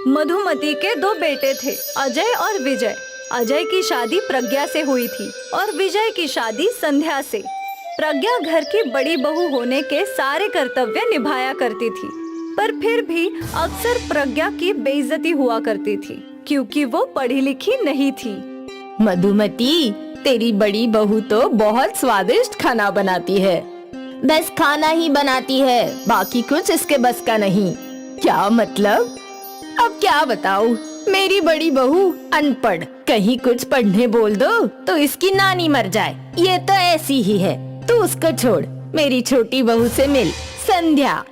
मधुमती के दो बेटे थे, अजय और विजय। अजय की शादी प्रज्ञा से हुई थी और विजय की शादी संध्या से। प्रज्ञा घर की बड़ी बहू होने के सारे कर्तव्य निभाया करती थी, पर फिर भी अक्सर प्रज्ञा की बेइज्जती हुआ करती थी क्योंकि वो पढ़ी लिखी नहीं थी। मधुमती, तेरी बड़ी बहू तो बहुत स्वादिष्ट खाना बनाती है। बस खाना ही बनाती है, बाकी कुछ इसके बस का नहीं। क्या मतलब? अब क्या बताऊं? मेरी बड़ी बहू अनपढ़, कहीं कुछ पढ़ने बोल दो तो इसकी नानी मर जाए। ये तो ऐसी ही है। तू उसको छोड़, मेरी छोटी बहू से मिल, संध्या।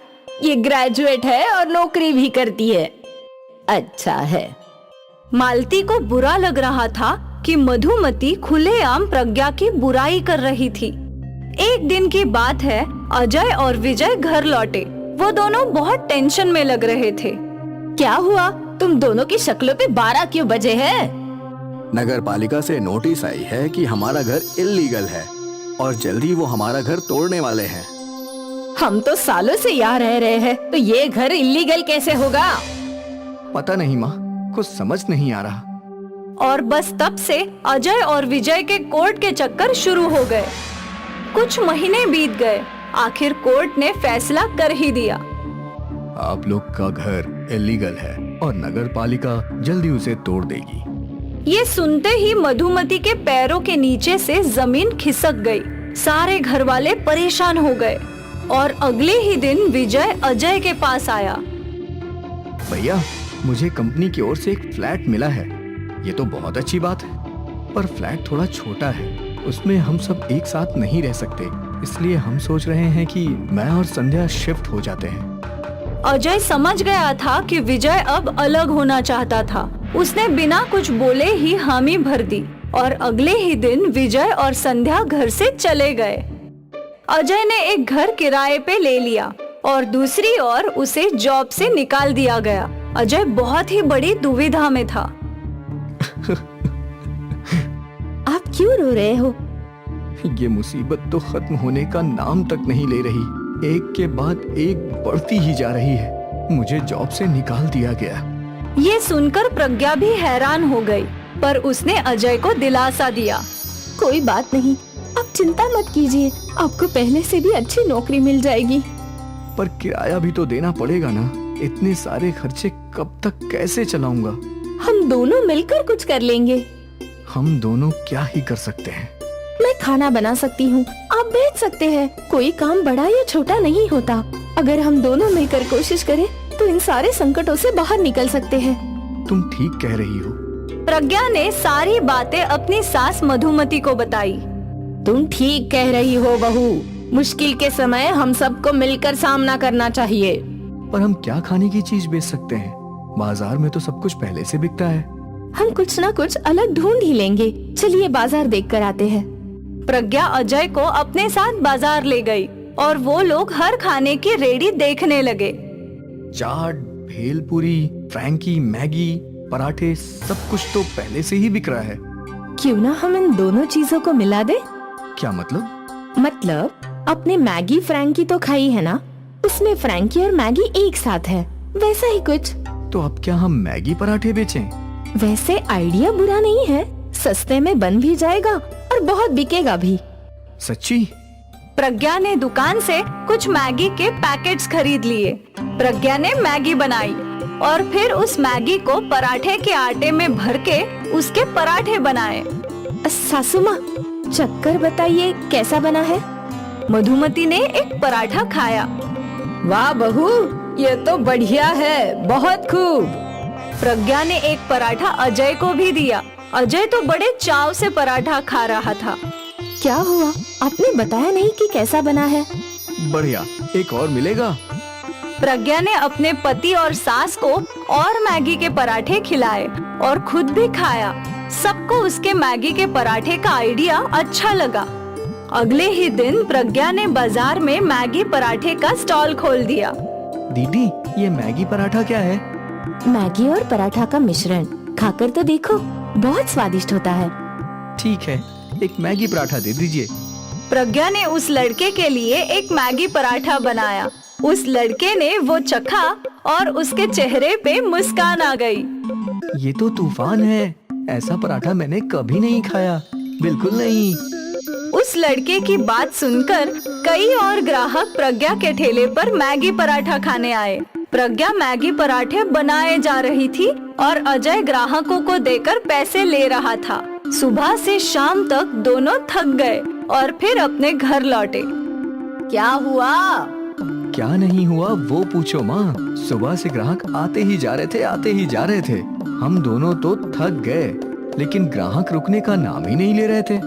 ये ग्रेजुएट है और नौकरी भी करती है। अच्छा है। मालती को बुरा लग रहा था कि मधुमती खुलेआम प्रज्ञा की बुराई कर रही थी। एक दिन की बात है, अजय और विजय घर लौटे। वो दोनों बहुत टेंशन में लग रहे थे। क्या हुआ? तुम दोनों की शक्लों पे 12 क्यों बजे हैं? नगर पालिका से नोटिस आई है कि हमारा घर इल्लीगल है और जल्दी वो हमारा घर तोड़ने वाले हैं। हम तो सालों से यहाँ रह रहे हैं, तो ये घर इल्लीगल कैसे होगा? पता नहीं माँ, कुछ समझ नहीं आ रहा। और बस तब से अजय और विजय के कोर्ट के चक्कर शुरू हो गए। कुछ महीने बीत गए, आखिर कोर्ट ने फैसला कर ही दिया। आप लोग का घर इल्लीगल है और नगर पालिका जल्दी उसे तोड़ देगी। ये सुनते ही मधुमती के पैरों के नीचे से जमीन खिसक गई। सारे घर वाले परेशान हो गए और अगले ही दिन विजय अजय के पास आया। भैया, मुझे कंपनी की ओर से एक फ्लैट मिला है। ये तो बहुत अच्छी बात है, पर फ्लैट थोड़ा छोटा है। उसमें हम सब एक साथ नहीं रह सकते, इसलिए हम सोच रहे हैं कि मैं और संध्या शिफ्ट हो जाते हैं। अजय समझ गया था कि विजय अब अलग होना चाहता था। उसने बिना कुछ बोले ही हामी भर दी और अगले ही दिन विजय और संध्या घर से चले गए। अजय ने एक घर किराए पे ले लिया और दूसरी ओर उसे जॉब से निकाल दिया गया। अजय बहुत ही बड़ी दुविधा में था। आप क्यों रो रहे हो? ये मुसीबत तो खत्म होने का नाम तक नहीं ले रही। एक के बाद एक बढ़ती ही जा रही है। मुझे जॉब से निकाल दिया गया। ये सुनकर प्रज्ञा भी हैरान हो गई, पर उसने अजय को दिलासा दिया। कोई बात नहीं, आप चिंता मत कीजिए, आपको पहले से भी अच्छी नौकरी मिल जाएगी। पर किराया भी तो देना पड़ेगा ना। इतने सारे खर्चे कब तक कैसे चलाऊंगा? हम दोनों मिलकर कुछ कर लेंगे। हम दोनों क्या ही कर सकते हैं? मैं खाना बना सकती हूँ, आप बेच सकते हैं। कोई काम बड़ा या छोटा नहीं होता। अगर हम दोनों मिलकर कोशिश करें तो इन सारे संकटों से बाहर निकल सकते हैं। तुम ठीक कह रही हो। प्रज्ञा ने सारी बातें अपनी सास मधुमती को बताई। तुम ठीक कह रही हो बहू, मुश्किल के समय हम सबको मिलकर सामना करना चाहिए। पर हम क्या खाने की चीज बेच सकते हैं? बाजार में तो सब कुछ पहले से बिकता है। हम कुछ ना कुछ अलग ढूंढ ही लेंगे। चलिए बाजार देख कर आते हैं। प्रज्ञा अजय को अपने साथ बाजार ले गई और वो लोग हर खाने की रेडी देखने लगे। चाट, भेलपुरी, फ्रैंकी, मैगी, पराठे, सब कुछ तो पहले से ही बिक रहा है। क्यों ना हम इन दोनों चीजों को मिला दे? क्या मतलब? मतलब आपने मैगी फ्रैंकी तो खाई है ना, उसमें फ्रैंकी और मैगी एक साथ है, वैसा ही कुछ। तो अब क्या हम मैगी पराठे बेचें? वैसे आइडिया बुरा नहीं है, सस्ते में बन भी जाएगा और बहुत बिकेगा भी। सच्ची? प्रज्ञा ने दुकान से कुछ मैगी के पैकेट्स खरीद लिए। प्रज्ञा ने मैगी बनाई और फिर उस मैगी को पराठे के आटे में भर के उसके पराठे बनाए। सासू माँ, चक्कर बताइए कैसा बना है? मधुमती ने एक पराठा खाया। वाह बहू, ये तो बढ़िया है, बहुत खूब। प्रज्ञा ने एक पराठा अजय को भी दिया। अजय तो बड़े चाव से पराठा खा रहा था। क्या हुआ? आपने बताया नहीं कि कैसा बना है? बढ़िया, एक और मिलेगा। प्रज्ञा ने अपने पति और सास को और मैगी के पराठे खिलाए और खुद भी खाया। सबको उसके मैगी के पराठे का आइडिया अच्छा लगा। अगले ही दिन प्रज्ञा ने बाजार में मैगी पराठे का स्टॉल खोल दिया। दीदी, ये मैगी पराठा क्या है? मैगी और पराठा का मिश्रण, खाकर तो देखो, बहुत स्वादिष्ट होता है। ठीक है, एक मैगी पराठा दे दीजिए। प्रज्ञा ने उस लड़के के लिए एक मैगी पराठा बनाया उस लड़के ने वो चखा और उसके चेहरे पे मुस्कान आ गई। ये तो तूफान है। ऐसा पराठा मैंने कभी नहीं खाया, बिल्कुल नहीं। उस लड़के की बात सुनकर कई और ग्राहक प्रज्ञा के ठेले पर मैगी पराठा खाने आए। प्रज्ञा मैगी पराठे बनाए जा रही थी और अजय ग्राहकों को देकर पैसे ले रहा था। सुबह से शाम तक दोनों थक गए और फिर अपने घर लौटे। क्या हुआ? क्या नहीं हुआ वो पूछो माँ। सुबह से ग्राहक आते ही जा रहे थे। हम दोनों तो थक गए, लेकिन ग्राहक रुकने का नाम ही नहीं ले रहे थे।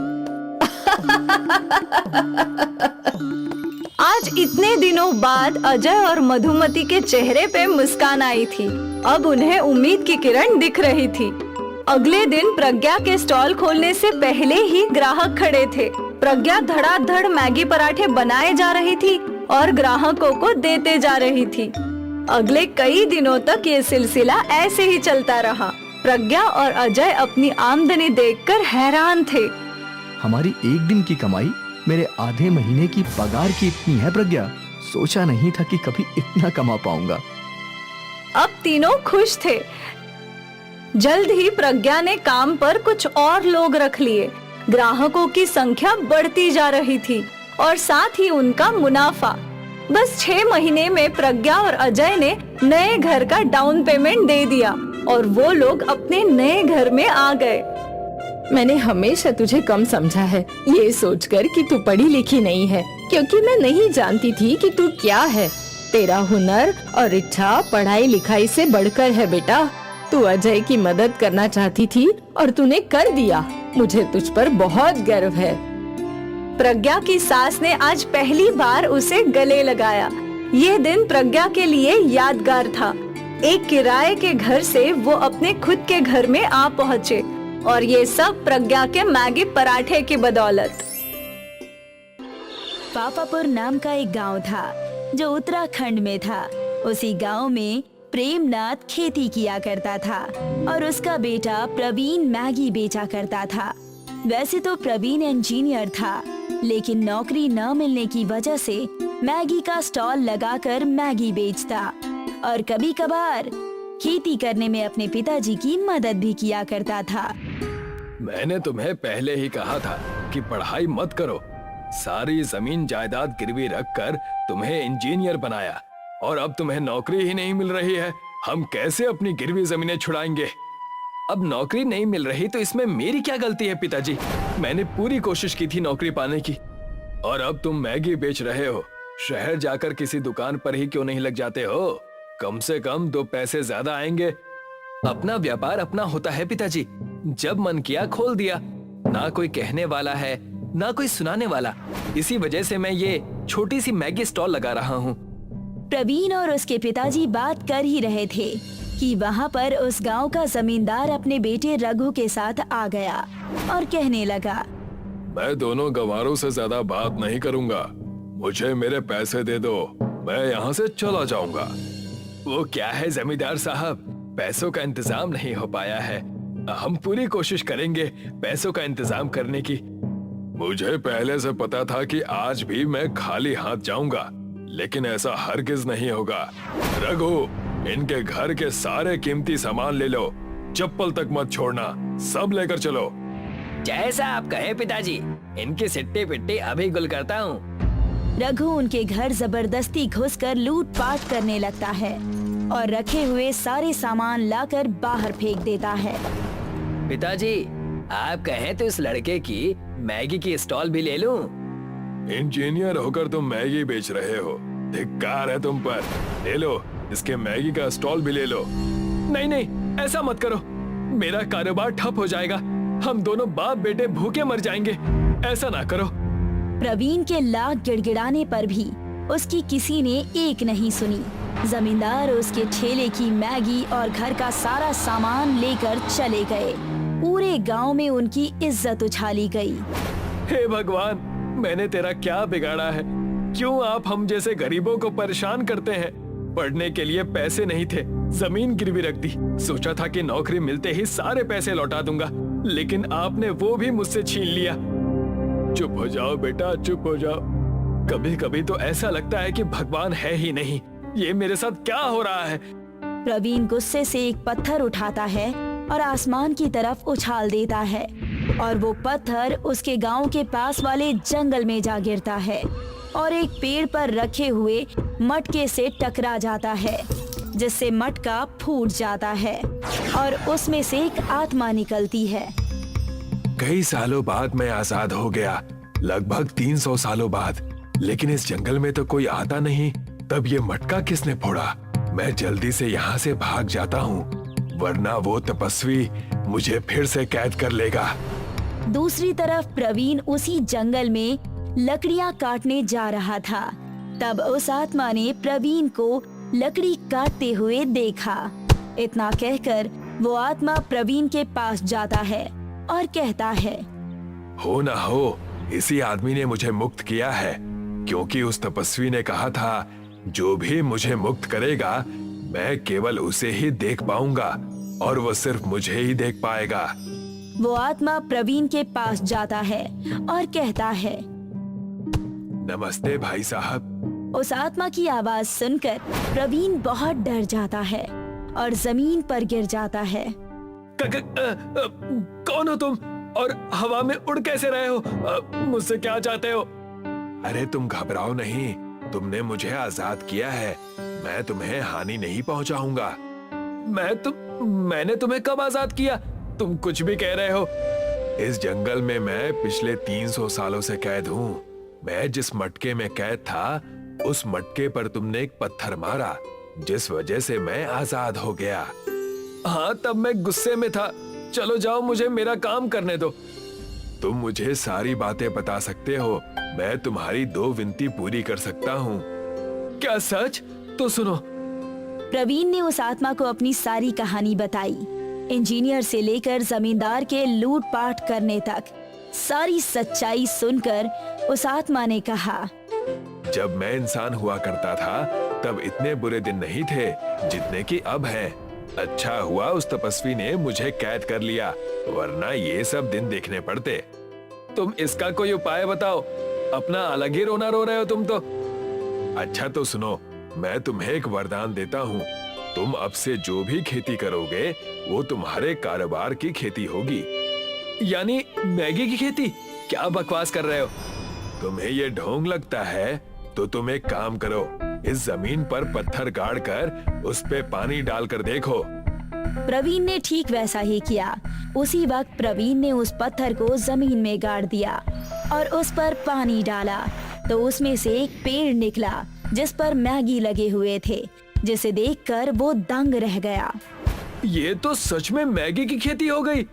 आज इतने दिनों बाद अजय और मधुमती के चेहरे पे मुस्कान आई थी। अब उन्हें उम्मीद की किरण दिख रही थी। अगले दिन प्रज्ञा के स्टॉल खोलने से पहले ही ग्राहक खड़े थे। प्रज्ञा धड़ाधड़ मैगी पराठे बनाए जा रही थी और ग्राहकों को देते जा रही थी। अगले कई दिनों तक ये सिलसिला ऐसे ही चलता रहा। प्रज्ञा और अजय अपनी आमदनी देखकर हैरान थे। हमारी एक दिन की कमाई मेरे आधे महीने की पगार की इतनी है प्रज्ञा। सोचा नहीं था कि कभी इतना कमा पाऊंगा। अब तीनों खुश थे। जल्द ही प्रज्ञा ने काम पर कुछ और लोग रख लिए। ग्राहकों की संख्या बढ़ती जा रही थी और साथ ही उनका मुनाफा। बस 6 महीने में प्रज्ञा और अजय ने नए घर का डाउन पेमेंट दे दिया और वो लोग अपने नए घर में आ गए। मैंने हमेशा तुझे कम समझा है, ये सोचकर कि तू पढ़ी लिखी नहीं है, क्योंकि मैं नहीं जानती थी कि तू क्या है। तेरा हुनर और इच्छा पढ़ाई लिखाई से बढ़कर है बेटा। तू अजय की मदद करना चाहती थी और तूने कर दिया। मुझे तुझ पर बहुत गर्व है। प्रज्ञा की सास ने आज पहली बार उसे गले लगाया। ये दिन प्रज्ञा के लिए यादगार था। एक किराए के घर से वो अपने खुद के घर में आ पहुँचे और ये सब प्रज्ञा के मैगी पराठे की बदौलत। पापापुर नाम का एक गांव था जो उत्तराखंड में था। उसी गांव में प्रेमनाथ खेती किया करता था और उसका बेटा प्रवीण मैगी बेचा करता था। वैसे तो प्रवीण इंजीनियर था, लेकिन नौकरी न मिलने की वजह से मैगी का स्टॉल लगाकर मैगी बेचता और कभी कभार खेती करने में अपने पिताजी की मदद भी किया करता था। मैंने तुम्हें पहले ही कहा था कि पढ़ाई मत करो। सारी जमीन जायदाद गिरवी रखकर तुम्हें इंजीनियर बनाया और अब तुम्हें नौकरी ही नहीं मिल रही है। हम कैसे अपनी गिरवी जमीनें छुड़ाएंगे? अब नौकरी नहीं मिल रही तो इसमें मेरी क्या गलती है पिताजी? मैंने पूरी कोशिश की थी नौकरी पाने की और अब तुम मैगी बेच रहे हो। शहर जाकर किसी दुकान पर ही क्यों नहीं लग जाते हो? कम से कम 2 पैसे ज्यादा आएंगे। अपना व्यापार अपना होता है पिताजी। जब मन किया खोल दिया। ना कोई कहने वाला है ना कोई सुनाने वाला। इसी वजह से मैं ये छोटी सी मैगी स्टॉल लगा रहा हूँ। प्रवीण और उसके पिताजी बात कर ही रहे थे कि वहाँ पर उस गांव का जमींदार अपने बेटे रघु के साथ आ गया और कहने लगा, मैं दोनों गंवारों से ज्यादा बात नहीं करूंगा। मुझे मेरे पैसे दे दो, मैं यहाँ से चला जाऊंगा। वो क्या है जमींदार साहब, पैसों का इंतजाम नहीं हो पाया है। हम पूरी कोशिश करेंगे पैसों का इंतजाम करने की। मुझे पहले से पता था कि आज भी मैं खाली हाथ जाऊंगा, लेकिन ऐसा हरगिज नहीं होगा। रघु, इनके घर के सारे कीमती सामान ले लो, चप्पल तक मत छोड़ना, सब लेकर चलो। जैसा आप कहे पिताजी, इनके सिट्टे पिट्टे अभी गुल करता हूँ। रघु उनके घर जबरदस्ती घुसकर लूटपाट करने लगता है और रखे हुए सारे सामान लाकर बाहर फेंक देता है। पिताजी, आप कहें तो इस लड़के की मैगी की स्टॉल भी ले लूं? इंजीनियर होकर तुम मैगी बेच रहे हो, धिक्कार है तुम पर। ले लो, इसके मैगी का स्टॉल भी ले लो। नहीं नहीं, ऐसा मत करो, मेरा कारोबार ठप हो जाएगा। हम दोनों बाप बेटे भूखे मर जाएंगे। ऐसा ना करो। प्रवीण के लाख गिड़गिड़ाने पर भी उसकी किसी ने एक नहीं सुनी। जमींदार उसके ठेले की मैगी और घर का सारा सामान लेकर चले गए। पूरे गांव में उनकी इज्जत उछाली गई। हे भगवान, मैंने तेरा क्या बिगाड़ा है? क्यों आप हम जैसे गरीबों को परेशान करते हैं? पढ़ने के लिए पैसे नहीं थे, जमीन गिरवी रख दी। सोचा था कि नौकरी मिलते ही सारे पैसे लौटा दूंगा, लेकिन आपने वो भी मुझसे छीन लिया। चुप हो जाओ बेटा, चुप हो जाओ। कभी कभी तो ऐसा लगता है कि भगवान है ही नहीं। ये मेरे साथ क्या हो रहा है? प्रवीण गुस्से से एक पत्थर उठाता है और आसमान की तरफ उछाल देता है और वो पत्थर उसके गांव के पास वाले जंगल में जा गिरता है और एक पेड़ पर रखे हुए मटके से टकरा जाता है, जिससे मटका फूट जाता है और उसमें से एक आत्मा निकलती है। कई सालों बाद मैं आजाद हो गया, लगभग 300 सालों बाद। लेकिन इस जंगल में तो कोई आता नहीं। तब ये मटका किसने फोड़ा? मैं जल्दी से यहाँ से भाग जाता हूँ, वरना वो तपस्वी मुझे फिर से कैद कर लेगा। दूसरी तरफ प्रवीण उसी जंगल में लकड़ियां काटने जा रहा था। तब उस आत्मा ने प्रवीण को लकड़ी काटते हुए देखा। इतना कहकर वो आत्मा प्रवीण के पास जाता है और कहता है, हो ना हो, इसी आदमी ने मुझे मुक्त किया है, क्योंकि उस तपस्वी ने कहा था जो भी मुझे मुक्त करेगा मैं केवल उसे ही देख पाऊंगा और वो सिर्फ मुझे ही देख पाएगा। वो आत्मा प्रवीण के पास जाता है और कहता है, नमस्ते भाई साहब। उस आत्मा की आवाज सुनकर प्रवीण बहुत डर जाता है और जमीन पर गिर जाता है। कौन हो तुम और हवा में उड़ कैसे रहे हो? मुझसे क्या चाहते हो? अरे तुम घबराओ नहीं, तुमने मुझे आजाद किया है, मैं तुम्हें हानि नहीं पहुंचाऊंगा। मैंने तुम्हें कब आजाद किया? तुम कुछ भी कह रहे हो। इस जंगल में मैं पिछले 300 सालों से कैद हूँ। मैं जिस मटके में कैद था, उस मटके पर तुमने एक पत्थर मारा, जिस वजह से मैं आजाद हो गया। हाँ, तब मैं गुस्से में था। चलो जाओ, मुझे मेरा काम करने दो। तुम मुझे सारी बातें बता सकते हो, मैं तुम्हारी 2 विनती पूरी कर सकता हूँ। क्या सच? तो सुनो। प्रवीण ने उस आत्मा को अपनी सारी कहानी बताई, इंजीनियर से लेकर जमींदार के लूटपाट करने तक। सारी सच्चाई सुनकर उस आत्मा ने कहा, जब मैं इंसान हुआ करता था तब इतने बुरे दिन नहीं थे जितने कि अब हैं। अच्छा हुआ उस तपस्वी ने मुझे कैद कर लिया, वरना ये सब दिन देखने पड़ते। तुम इसका कोई उपाय बताओ, अपना अलग ही रोना रो रहे हो तुम तो। अच्छा तो सुनो, मैं तुम्हें एक वरदान देता हूँ। तुम अब से जो भी खेती करोगे वो तुम्हारे कारोबार की खेती होगी। यानी मैगी की खेती? क्या बकवास कर रहे हो? तुम्हें ये ढोंग लगता है तो तुम एक काम करो, इस जमीन पर पत्थर गाड़ कर उस पे पानी डालकर देखो। प्रवीण ने ठीक वैसा ही किया। उसी वक्त प्रवीण ने उस पत्थर को जमीन में गाड़ दिया और उस पर पानी डाला तो उसमें से एक पेड़ निकला जिस पर मैगी लगे हुए थे, जिसे देखकर वो दंग रह गया। ये तो सच में मैगी की खेती हो गई।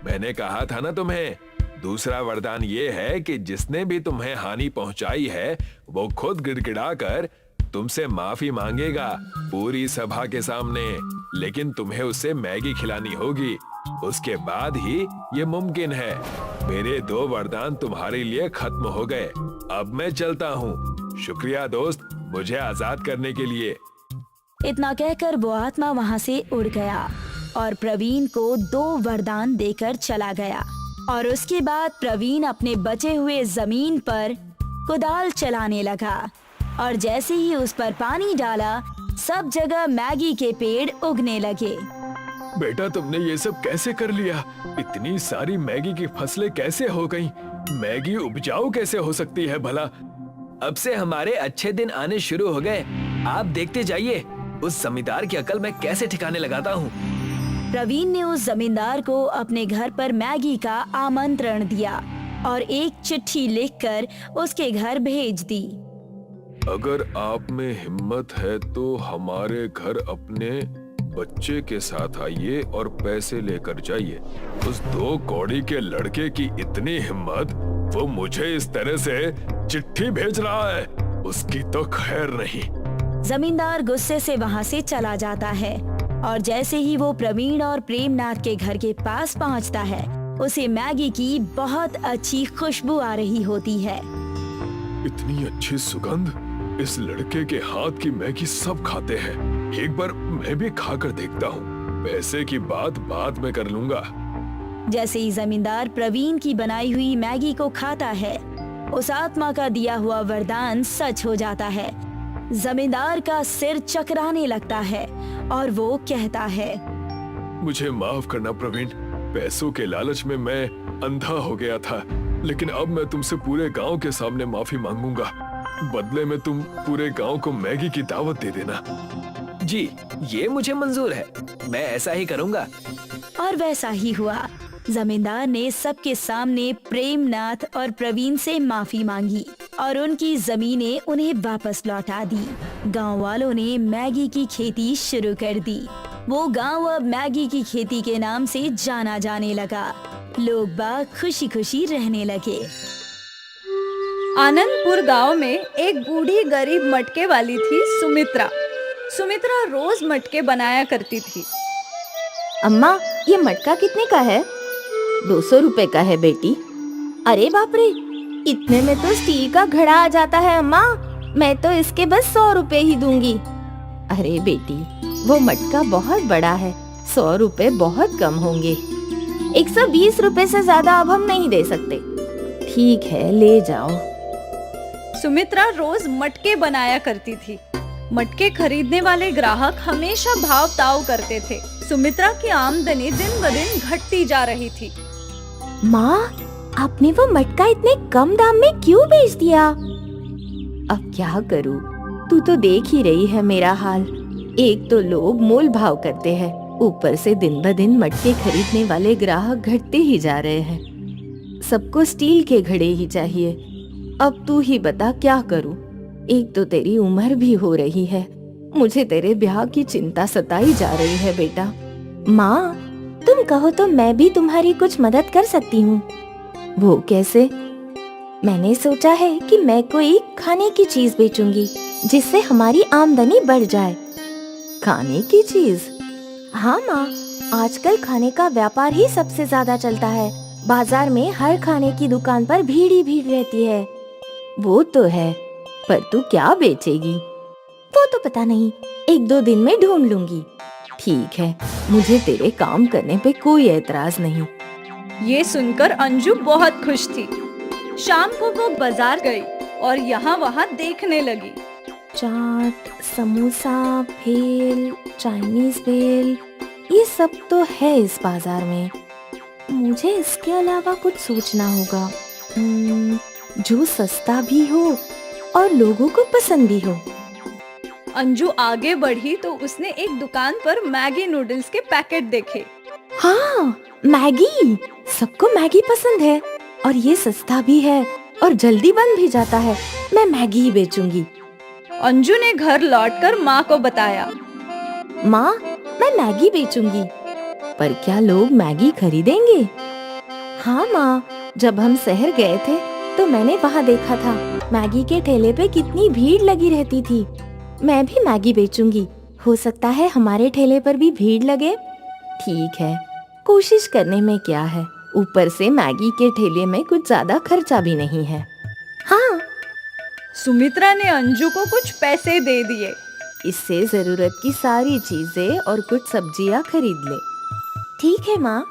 मैंने कहा था ना तुम्हें। दूसरा वरदान ये है कि जिसने भी तुम्हें हानि पहुंचाई है वो खुद गिड़गिड़ाकर तुमसे माफी मांगेगा पूरी सभा के सामने, लेकिन तुम्हें उसे मैगी खिलानी होगी। उसके बाद ही ये मुमकिन है। मेरे 2 वरदान तुम्हारे लिए खत्म हो गए। अब मैं चलता हूँ। शुक्रिया दोस्त, मुझे आजाद करने के लिए। इतना कहकर वो आत्मा वहाँ से उड़ गया और प्रवीण को 2 वरदान देकर चला गया। और उसके बाद प्रवीण अपने बचे हुए जमीन पर कुदाल चलाने लगा और जैसे ही उस पर पानी डाला, सब जगह मैगी के पेड़ उगने लगे। बेटा, तुमने ये सब कैसे कर लिया? इतनी सारी मैगी की फसलें कैसे हो गईं? मैगी उपजाऊ कैसे हो सकती है भला? अब से हमारे अच्छे दिन आने शुरू हो गए। आप देखते जाइए, उस जमींदार की अकल मैं कैसे ठिकाने लगाता हूँ। प्रवीण ने उस जमींदार को अपने घर पर मैगी का आमंत्रण दिया और एक चिट्ठी लिखकर उसके घर भेज दी। अगर आप में हिम्मत है तो हमारे घर अपने बच्चे के साथ आइए और पैसे लेकर जाइए। उस 2 कौड़ी के लड़के की इतनी हिम्मत, वो मुझे इस तरह से चिट्ठी भेज रहा है, उसकी तो खैर नहीं। जमींदार गुस्से से वहाँ से चला जाता है और जैसे ही वो प्रवीण और प्रेमनाथ के घर के पास पहुँचता है, उसे मैगी की बहुत अच्छी खुशबू आ रही होती है। इतनी अच्छी सुगंध, इस लड़के के हाथ की मैगी सब खाते हैं। एक बार मैं भी खाकर देखता हूँ। पैसे की बात बाद में कर लूंगा। जैसे ही जमींदार प्रवीण की बनाई हुई मैगी को खाता है, उस आत्मा का दिया हुआ वरदान सच हो जाता है। जमींदार का सिर चकराने लगता है और वो कहता है, मुझे माफ करना प्रवीण, पैसों के लालच में मैं अंधा हो गया था, लेकिन अब मैं तुमसे पूरे गांव के सामने माफी मांगूंगा। बदले में तुम पूरे गांव को मैगी की दावत दे देना। जी, ये मुझे मंजूर है, मैं ऐसा ही करूँगा। और वैसा ही हुआ। जमींदार ने सबके सामने प्रेमनाथ और प्रवीण से माफी मांगी और उनकी जमीनें उन्हें वापस लौटा दी। गांव वालों ने मैगी की खेती शुरू कर दी। वो गांव अब मैगी की खेती के नाम से जाना जाने लगा। लोग बाग खुशी खुशी रहने लगे। आनंदपुर गांव में एक बूढ़ी गरीब मटके वाली थी सुमित्रा। सुमित्रा रोज मटके बनाया करती थी। अम्मा, ये मटका कितने का है? 200 रुपए का है बेटी। अरे बाप रे, इतने में तो स्टील का घड़ा आ जाता है अम्मा। मैं तो इसके बस 100 रुपए ही दूंगी। अरे बेटी, वो मटका बहुत बड़ा है, 100 रुपए बहुत कम होंगे। 120 रुपए से ज्यादा अब हम नहीं दे सकते। ठीक है, ले जाओ। सुमित्रा रोज मटके बनाया करती थी। मटके खरीदने वाले ग्राहक हमेशा भाव ताव करते थे। सुमित्रा की आमदनी दिन ब दिन घटती जा रही थी। माँ, आपने वो मटका इतने कम दाम में क्यों बेच दिया? अब क्या करूँ, तू तो देख ही रही है मेरा हाल। एक तो लोग मोल भाव करते हैं, ऊपर से दिन ब दिन मटके खरीदने वाले ग्राहक घटते ही जा रहे हैं। सबको स्टील के घड़े ही चाहिए। अब तू ही बता क्या करूँ। एक तो तेरी उम्र भी हो रही है, मुझे तेरे ब्याह की चिंता सताई जा रही है बेटा। माँ, तुम कहो तो मैं भी तुम्हारी कुछ मदद कर सकती हूँ। वो कैसे? मैंने सोचा है कि मैं कोई खाने की चीज बेचूंगी जिससे हमारी आमदनी बढ़ जाए। खाने की चीज? हाँ माँ, आजकल खाने का व्यापार ही सबसे ज्यादा चलता है। बाजार में हर खाने की दुकान पर भीड़ ही भीड़ रहती है। वो तो है, पर तू क्या बेचेगी? वो तो पता नहीं, 1-2 दिन में ढूंढ लूंगी। ठीक है, मुझे तेरे काम करने पे कोई एतराज नहीं। ये सुनकर अंजू बहुत खुश थी। शाम को वो बाजार गई और यहाँ वहाँ देखने लगी। चाट, समोसा, भेल, चाइनीज भेल, ये सब तो है इस बाजार में। मुझे इसके अलावा कुछ सोचना होगा, जो सस्ता भी हो और लोगों को पसंद भी हो। अंजू आगे बढ़ी तो उसने एक दुकान पर मैगी नूडल्स के पैकेट देखे। हाँ, मैगी। सबको मैगी पसंद है और ये सस्ता भी है और जल्दी बन भी जाता है। मैं मैगी ही बेचूंगी। अंजू ने घर लौटकर माँ को बताया। माँ, मैं मैगी बेचूंगी। पर क्या लोग मैगी खरीदेंगे? हाँ माँ, जब हम शहर गए थे तो मैंने वहाँ देखा था मैगी के ठेले पे कितनी भीड़ लगी रहती थी। मैं भी मैगी बेचूंगी, हो सकता है हमारे ठेले पर भी भीड़ लगे। ठीक है, कोशिश करने में क्या है। ऊपर से मैगी के ठेले में कुछ ज्यादा खर्चा भी नहीं है। हाँ। सुमित्रा ने अंजू को कुछ पैसे दे दिए। इससे जरूरत की सारी चीजें और कुछ सब्जियाँ खरीद ले। ठीक है माँ।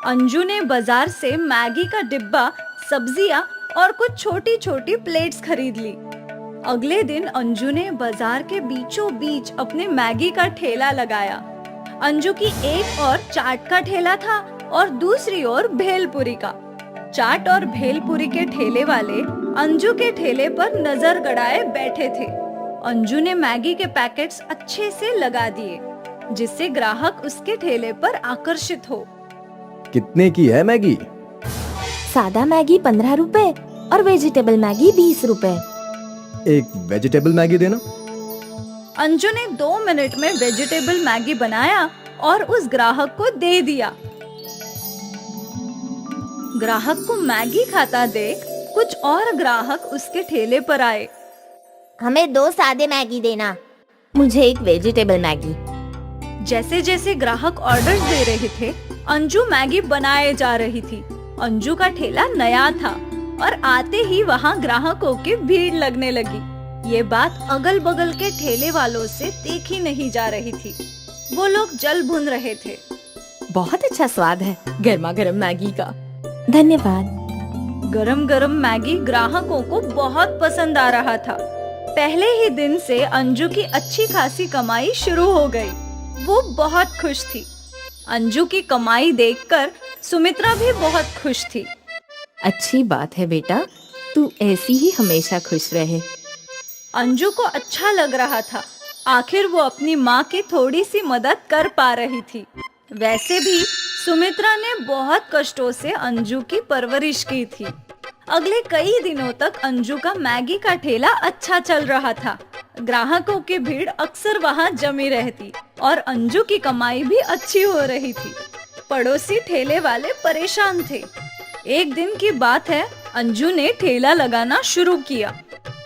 अंजू ने बाजार से मैगी का डिब्बा, सब्जियाँ और कुछ छोटी छोटी प्लेट्स खरीद ली। अगले दिन अंजू ने बाजार के बीचों बीच अपने मैगी का ठेला लगाया। अंजू की एक और चाट का ठेला था और दूसरी ओर भेलपुरी का। चाट और भेलपुरी के ठेले वाले अंजू के ठेले पर नजर गड़ाए बैठे थे। अंजू ने मैगी के पैकेट्स अच्छे से लगा दिए जिससे ग्राहक उसके ठेले पर आकर्षित हो। कितने की है मैगी? सादा मैगी 15 रुपए और वेजिटेबल मैगी 20 रुपए। एक वेजिटेबल मैगी देना। अंजू ने 2 मिनट में वेजिटेबल मैगी बनाया और उस ग्राहक को दे दिया। ग्राहक को मैगी खाता देख कुछ और ग्राहक उसके ठेले पर आए। हमें 2 सादे मैगी देना। मुझे एक वेजिटेबल मैगी। जैसे जैसे ग्राहक ऑर्डर्स दे रहे थे, अंजू मैगी बनाए जा रही थी। अंजू का ठेला नया था और आते ही वहाँ ग्राहकों की भीड़ लगने लगी। ये बात अगल बगल के ठेले वालों से देखी नहीं जा रही थी। वो लोग जल भुन रहे थे। बहुत अच्छा स्वाद है गर्मा गर्म मैगी का। धन्यवाद। गरम गरम मैगी ग्राहकों को बहुत पसंद आ रहा था। पहले ही दिन से अंजू की अच्छी खासी कमाई शुरू हो गई। वो बहुत खुश थी। अंजू की कमाई देखकर सुमित्रा भी बहुत खुश थी। अच्छी बात है बेटा, तू ऐसी ही हमेशा खुश रहे। अंजू को अच्छा लग रहा था। आखिर वो अपनी माँ की थोड़ी सी मदद कर पा रही थी। वैसे भी सुमित्रा ने बहुत कष्टों से अंजू की परवरिश की थी। अगले कई दिनों तक अंजू का मैगी का ठेला अच्छा चल रहा था। ग्राहकों की भीड़ अक्सर वहाँ जमी रहती और अंजू की कमाई भी अच्छी हो रही थी। पड़ोसी ठेले वाले परेशान थे। एक दिन की बात है, अंजू ने ठेला लगाना शुरू किया।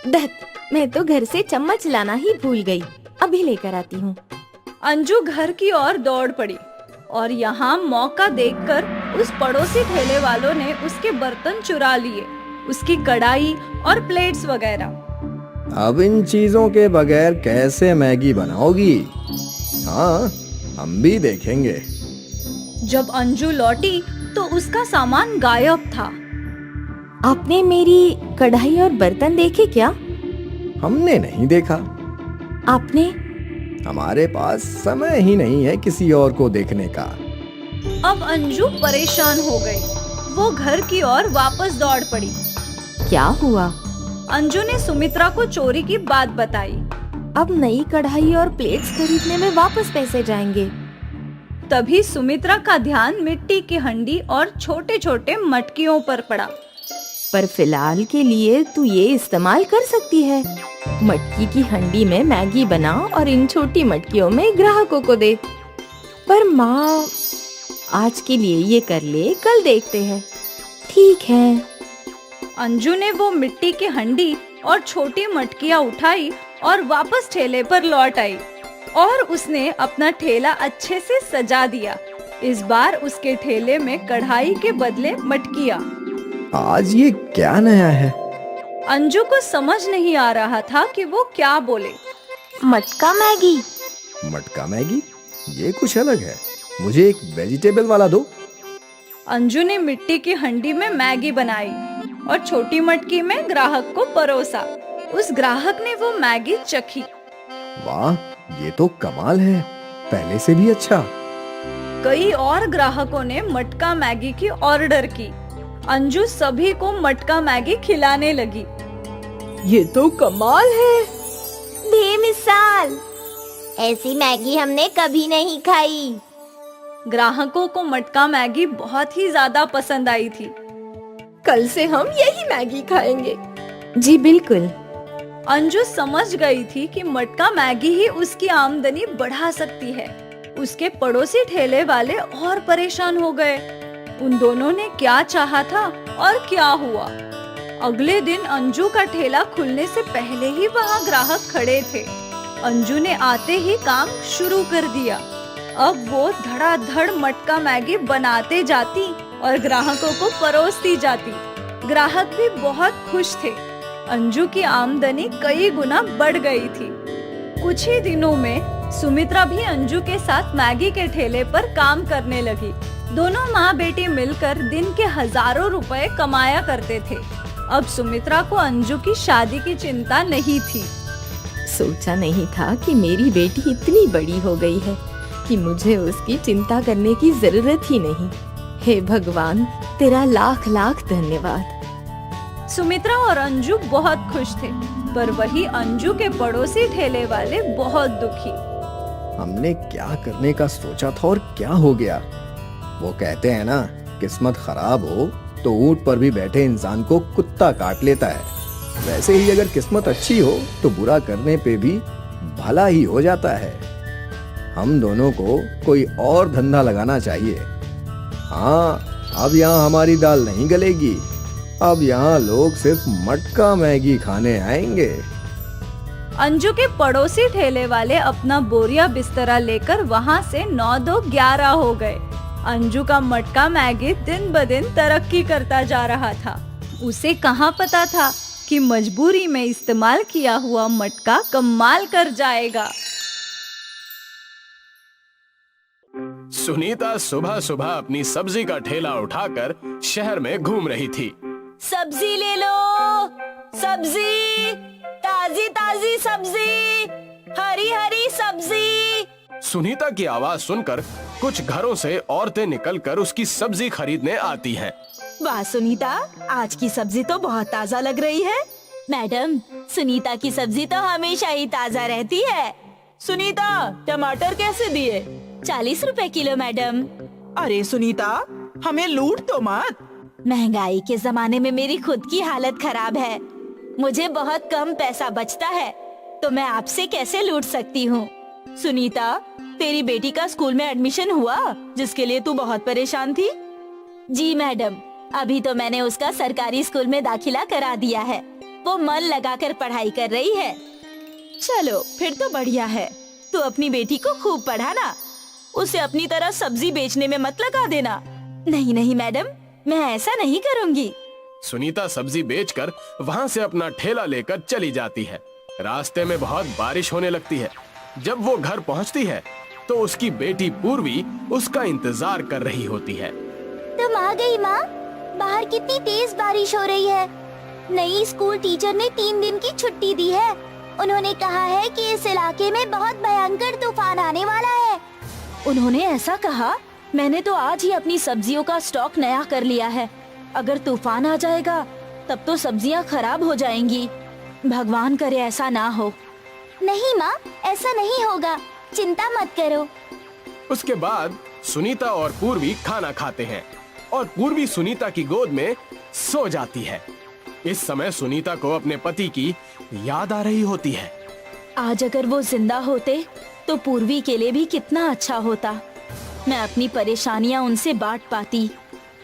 दत्त, मैं तो घर से चम्मच लाना ही भूल गई, अभी लेकर आती हूँ। अंजू घर की ओर दौड़ पड़ी और यहाँ मौका देखकर उस पड़ोसी ठेले वालों ने उसके बर्तन चुरा लिए, उसकी कढ़ाई और प्लेट्स वगैरह। अब इन चीजों के बगैर कैसे मैगी बनाओगी? हाँ, हम भी देखेंगे। जब अंजू लौटी तो उसका सामान गायब था। आपने मेरी कढ़ाई और बर्तन देखे क्या? हमने नहीं देखा। आपने? हमारे पास समय ही नहीं है किसी और को देखने का। अब अंजू परेशान हो गई। वो घर की ओर वापस दौड़ पड़ी। क्या हुआ? अंजू ने सुमित्रा को चोरी की बात बताई। अब नई कढ़ाई और प्लेट्स खरीदने में वापस पैसे जाएंगे। तभी सुमित्रा का ध्यान मिट्टी की हंडी और छोटे छोटे मटकियों पर पड़ा। पर फिलहाल के लिए तू ये इस्तेमाल कर सकती है। मटकी की हंडी में मैगी बना और इन छोटी मटकियों में ग्राहकों को दे। पर माँ, आज के लिए ये कर ले, कल देखते हैं। ठीक है। अंजू ने वो मिट्टी की हंडी और छोटी मटकियाँ उठाई और वापस ठेले पर लौट आई और उसने अपना ठेला अच्छे से सजा दिया। इस बार उसके ठेले में कढ़ाई के बदले मटकियाँ। आज ये क्या नया है? अंजू को समझ नहीं आ रहा था कि वो क्या बोले। मटका मैगी? मटका मैगी? ये कुछ अलग है। मुझे एक वेजिटेबल वाला दो। अंजू ने मिट्टी की हंडी में मैगी बनाई और छोटी मटकी में ग्राहक को परोसा। उस ग्राहक ने वो मैगी चखी। वाह, ये तो कमाल है, पहले से भी अच्छा। कई और ग्राहकों ने मटका मैगी की ऑर्डर की। अंजू सभी को मटका मैगी खिलाने लगी। ये तो कमाल है। बेमिसाल, ऐसी मैगी हमने कभी नहीं खाई। ग्राहकों को मटका मैगी बहुत ही ज्यादा पसंद आई थी। कल से हम यही मैगी खाएंगे। जी बिल्कुल। अंजू समझ गई थी कि मटका मैगी ही उसकी आमदनी बढ़ा सकती है। उसके पड़ोसी ठेले वाले और परेशान हो गए। उन दोनों ने क्या चाहा था और क्या हुआ। अगले दिन अंजू का ठेला खुलने से पहले ही वहाँ ग्राहक खड़े थे। अंजू ने आते ही काम शुरू कर दिया। अब वो धड़ाधड़ मटका मैगी बनाते जाती और ग्राहकों को परोसती जाती। ग्राहक भी बहुत खुश थे। अंजू की आमदनी कई गुना बढ़ गई थी। कुछ ही दिनों में सुमित्रा भी अंजू के साथ मैगी के ठेले पर काम करने लगी। दोनों माँ बेटी मिलकर दिन के हजारों रुपए कमाया करते थे। अब सुमित्रा को अंजू की शादी की चिंता नहीं थी। सोचा नहीं था कि मेरी बेटी इतनी बड़ी हो गई है कि मुझे उसकी चिंता करने की जरूरत ही नहीं। हे भगवान, तेरा लाख लाख धन्यवाद। सुमित्रा और अंजू बहुत खुश थे, पर वही अंजू के पड़ोसी ठेले वाले बहुत दुखी। हमने क्या करने का सोचा था और क्या हो गया? वो कहते हैं ना, किस्मत खराब हो तो ऊंट पर भी बैठे इंसान को कुत्ता काट लेता है। वैसे ही अगर किस्मत अच्छी हो तो बुरा करने पे भी भला ही हो जाता है। हम दोनों को कोई और धंधा लगाना चाहिए। हाँ, अब यहाँ हमारी दाल नहीं गलेगी। अब यहाँ लोग सिर्फ मटका मैगी खाने आएंगे। अंजू के पड़ोसी ठेले वाले अपना बोरिया बिस्तरा लेकर वहाँ से 9-2-11 हो गए। अंजू का मटका मैगी दिन ब दिन तरक्की करता जा रहा था। उसे कहाँ पता था कि मजबूरी में इस्तेमाल किया हुआ मटका कमाल कर जाएगा। सुनीता सुबह सुबह अपनी सब्जी का ठेला उठाकर शहर में घूम रही थी। सब्जी ले लो, सब्जी, ताजी ताजी सब्जी, हरी हरी सब्जी। सुनीता की आवाज सुनकर कुछ घरों से औरतें निकलकर उसकी सब्जी खरीदने आती हैं। वाह सुनीता, आज की सब्जी तो बहुत ताजा लग रही है। मैडम, सुनीता की सब्जी तो हमेशा ही ताजा रहती है। सुनीता, टमाटर कैसे दिए? 40 रुपए किलो मैडम। अरे सुनीता, हमें लूट तो मत। महंगाई के जमाने में मेरी खुद की हालत खराब है। मुझे बहुत कम पैसा बचता है, तो मैं आपसे कैसे लूट सकती हूँ। सुनीता, तेरी बेटी का स्कूल में एडमिशन हुआ, जिसके लिए तू बहुत परेशान थी? जी मैडम, अभी तो मैंने उसका सरकारी स्कूल में दाखिला करा दिया है। वो मन लगाकर पढ़ाई कर रही है। चलो फिर तो बढ़िया है। तू अपनी बेटी को खूब पढ़ाना, उसे अपनी तरह सब्जी बेचने में मत लगा देना। नहीं नहीं मैडम, मैं ऐसा नहीं करूँगी। सुनीता सब्जी बेचकर वहाँ से अपना ठेला लेकर चली जाती है। रास्ते में बहुत बारिश होने लगती है। जब वो घर पहुँचती है तो उसकी बेटी पूर्वी उसका इंतजार कर रही होती है। तुम आ गई माँ? बाहर कितनी तेज बारिश हो रही है। नई स्कूल टीचर ने 3 दिन की छुट्टी दी है। उन्होंने कहा है कि इस इलाके में बहुत भयंकर तूफान आने वाला है। उन्होंने ऐसा कहा? मैंने तो आज ही अपनी सब्जियों का स्टॉक नया कर लिया है। अगर तूफान आ जाएगा तब तो सब्जियां खराब हो जाएंगी। भगवान करे ऐसा ना हो। नहीं माँ, ऐसा नहीं होगा, चिंता मत करो। उसके बाद सुनीता और पूर्वी खाना खाते हैं और पूर्वी सुनीता की गोद में सो जाती है। इस समय सुनीता को अपने पति की याद आ रही होती है। आज अगर वो जिंदा होते तो पूर्वी के लिए भी कितना अच्छा होता। मैं अपनी परेशानियां उनसे बांट पाती।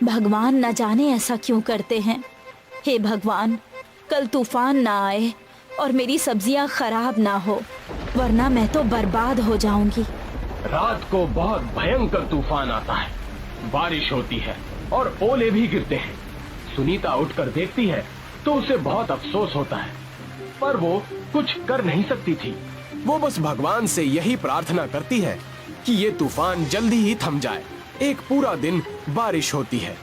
भगवान न जाने ऐसा क्यों करते हैं। हे भगवान, कल तूफान ना आए और मेरी सब्जियां खराब ना हो, वरना मैं तो बर्बाद हो जाऊंगी। रात को बहुत भयंकर तूफान आता है। बारिश होती है और ओले भी गिरते हैं। सुनीता उठकर देखती है तो उसे बहुत अफसोस होता है, पर वो कुछ कर नहीं सकती थी। वो बस भगवान से यही प्रार्थना करती है कि ये तूफान जल्दी ही थम जाए। एक पूरा दिन बारिश होती है,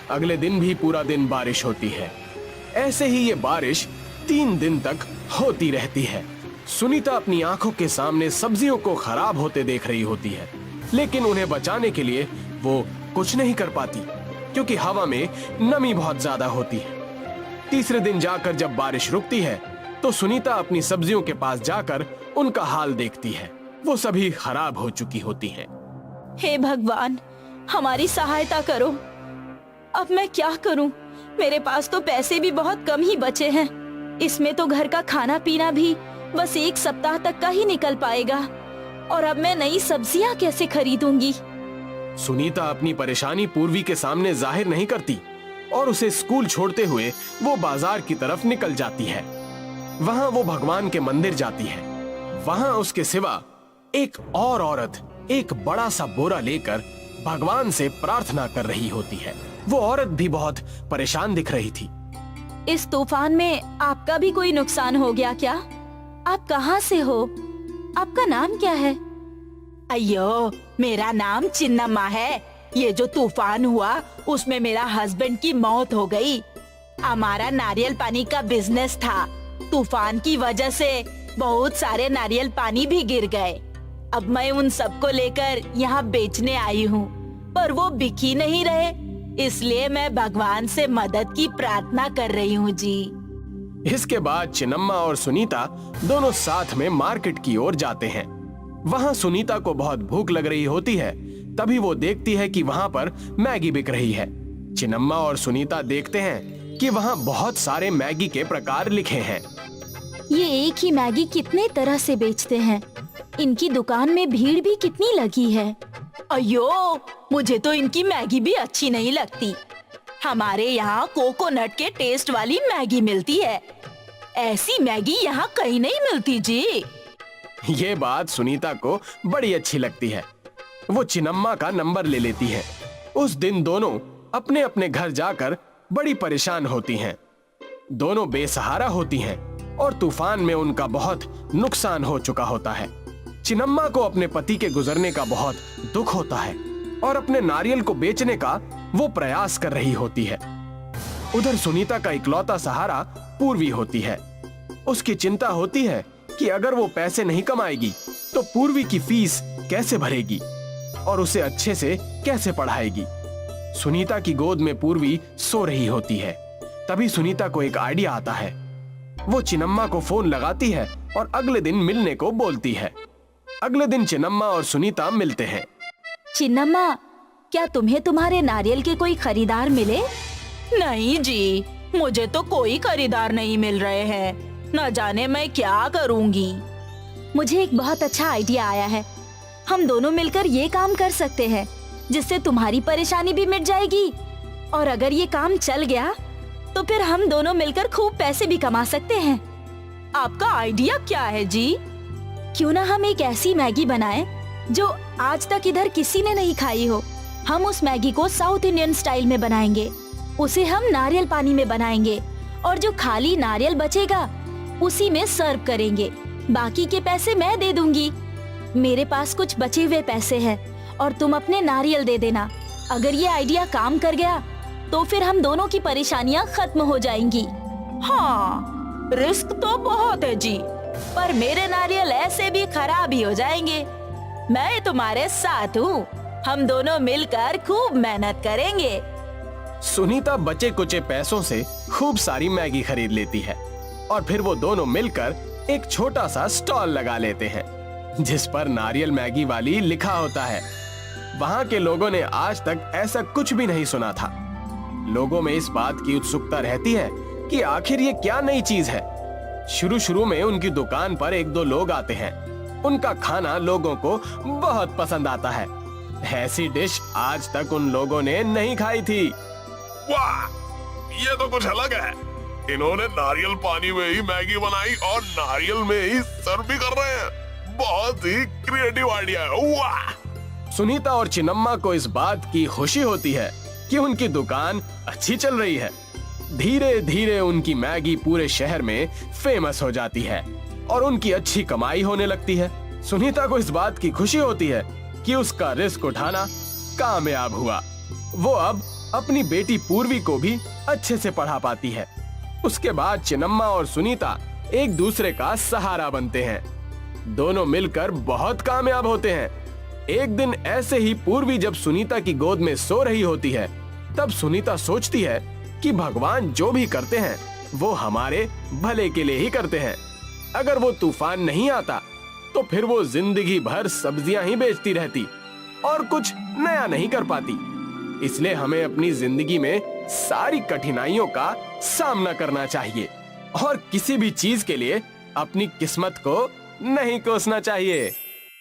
अगले दिन भी पूरा दिन बारिश होती है। ऐसे ही ये बारिश 3 दिन तक होती रहती है। सुनीता अपनी आंखों के सामने सब्जियों को खराब होते देख रही होती है, लेकिन उन्हें बचाने के लिए वो कुछ नहीं कर पाती, क्योंकि हवा में नमी बहुत ज्यादा होती है। तीसरे दिन जाकर जब बारिश रुकती है तो सुनीता अपनी सब्जियों के पास जाकर उनका हाल देखती है। वो सभी खराब हो चुकी होती हैं। हे भगवान, हमारी सहायता करो। अब मैं क्या करूं? मेरे पास तो पैसे भी बहुत कम ही बचे हैं। इसमें तो घर का खाना पीना भी बस 1 सप्ताह तक का ही निकल पाएगा, और अब मैं नई सब्जियां कैसे खरीदूंगी? सुनीता अपनी परेशानी पूर्वी के सामने जाहिर नहीं करती और उसे स्कूल छोड़ते हुए वो बाजार की तरफ निकल जाती है। वहाँ वो भगवान के मंदिर जाती है। वहाँ उसके सिवा एक और औरत एक बड़ा सा बोरा लेकर भगवान से प्रार्थना कर रही होती है। वो औरत भी बहुत परेशान दिख रही थी। इस तूफान में आपका भी कोई नुकसान हो गया क्या? आप कहाँ से हो? आपका नाम क्या है? अयो, मेरा नाम चिन्नम्मा है। ये जो तूफान हुआ उसमें मेरा हस्बैंड की मौत हो गई। हमारा नारियल पानी का बिजनेस था। तूफान की वजह से बहुत सारे नारियल पानी भी गिर गए। अब मैं उन सबको लेकर यहाँ बेचने आई हूँ, पर वो बिक ही नहीं रहे, इसलिए मैं भगवान से मदद की प्रार्थना कर रही हूँ जी। इसके बाद चिन्नम्मा और सुनीता दोनों साथ में मार्केट की ओर जाते हैं। वहाँ सुनीता को बहुत भूख लग रही होती है। तभी वो देखती है कि वहाँ पर मैगी बिक रही है। चिन्नम्मा और सुनीता देखते हैं कि वहाँ बहुत सारे मैगी के प्रकार लिखे हैं। ये एक ही मैगी कितने तरह से बेचते हैं। इनकी दुकान में भीड़ भी कितनी लगी है। अयो, मुझे तो इनकी मैगी भी अच्छी नहीं लगती। हमारे यहाँ कोकोनट के टेस्ट वाली मैगी मिलती है। ऐसी मैगी यहाँ कहीं नहीं मिलती जी। ये बात सुनीता को बड़ी अच्छी लगती है। वो चिन्नम्मा का नंबर ले लेती है। उस दिन दोनों अपने अपने घर जाकर बड़ी परेशान होती हैं। दोनों बेसहारा होती हैं और तूफान में उनका बहुत नुकसान हो चुका होता है। चिन्नम्मा को अपने पति के गुजरने का बहुत दुख होता है और अपने नारियल को बेचने का वो प्रयास कर रही होती है। उधर सुनीता का इकलौता सहारा पूर्वी होती है। उसकी चिंता होती है कि अगर वो पैसे नहीं कमाएगी तो पूर्वी की फीस कैसे भरेगी और उसे अच्छे से कैसे पढ़ाएगी। सुनीता की गोद में पूर्वी सो रही होती है। तभी सुनीता को एक आइडिया आता है। वो चिन्नम्मा को फोन लगाती है और अगले दिन मिलने को बोलती है। अगले दिन चिन्नम्मा और सुनीता मिलते हैं। चिन्नम्मा, क्या तुम्हें तुम्हारे नारियल के कोई खरीदार मिले? नहीं जी, मुझे तो कोई खरीदार नहीं मिल रहे हैं। न जाने मैं क्या करूंगी। मुझे एक बहुत अच्छा आइडिया आया है। हम दोनों मिलकर ये काम कर सकते हैं, जिससे तुम्हारी परेशानी भी मिट जाएगी। और अगर ये काम चल गया तो फिर हम दोनों मिलकर खूब पैसे भी कमा सकते हैं। आपका आइडिया क्या है जी? क्यों ना हम एक ऐसी मैगी बनाएं जो आज तक इधर किसी ने नहीं खाई हो। हम उस मैगी को साउथ इंडियन स्टाइल में बनाएंगे। उसे हम नारियल पानी में बनाएंगे और जो खाली नारियल बचेगा उसी में सर्व करेंगे। बाकी के पैसे मैं दे दूंगी। मेरे पास कुछ बचे हुए पैसे हैं और तुम अपने नारियल दे देना। अगर ये आइडिया काम कर गया तो फिर हम दोनों की परेशानियां खत्म हो जाएंगी। हाँ, रिस्क तो बहुत है जी, पर मेरे नारियल ऐसे भी खराब ही हो जाएंगे। मैं तुम्हारे साथ हूँ। हम दोनों मिलकर खूब मेहनत करेंगे। सुनीता बचे कुचे पैसों से खूब सारी मैगी खरीद लेती है और फिर वो दोनों मिलकर एक छोटा सा स्टॉल लगा लेते हैं जिस पर नारियल मैगी वाली लिखा होता है। वहाँ के लोगों ने आज तक ऐसा कुछ भी नहीं सुना था। लोगों में इस बात की उत्सुकता रहती है कि आखिर ये क्या नई चीज है। शुरू में उनकी दुकान पर एक दो लोग आते हैं। उनका खाना लोगों को बहुत पसंद आता है। ऐसी डिश आज तक उन लोगों ने नहीं खाई थी। वाह, ये तो कुछ अलग है। इन्होंने नारियल पानी में ही मैगी बनाई और नारियल में ही सर्व भी कर रहे हैं। बहुत ही क्रिएटिव आइडिया है। वाह। सुनीता और चिन्नम्मा को इस बात की खुशी होती है कि उनकी दुकान अच्छी चल रही है। धीरे धीरे उनकी मैगी पूरे शहर में फेमस हो जाती है और उनकी अच्छी कमाई होने लगती है। सुनीता को इस बात की खुशी होती है कि उसका रिस्क उठाना कामयाब हुआ। वो अब अपनी बेटी पूर्वी को भी अच्छे से पढ़ा पाती है। उसके बाद चिन्नम्मा और सुनीता एक दूसरे का सहारा बनते हैं। दोनों मिलकर बहुत कामयाब होते हैं। एक दिन ऐसे ही पूर्वी जब सुनीता की गोद में सो रही होती है, तब सुनीता सोचती है कि भगवान जो भी करते हैं वो हमारे भले के लिए ही करते हैं। अगर वो तूफान नहीं आता तो फिर वो जिंदगी भर सब्जियां ही बेचती रहती और कुछ नया नहीं कर पाती। इसलिए हमें अपनी जिंदगी में सारी कठिनाइयों का सामना करना चाहिए और किसी भी चीज के लिए अपनी किस्मत को नहीं कोसना चाहिए।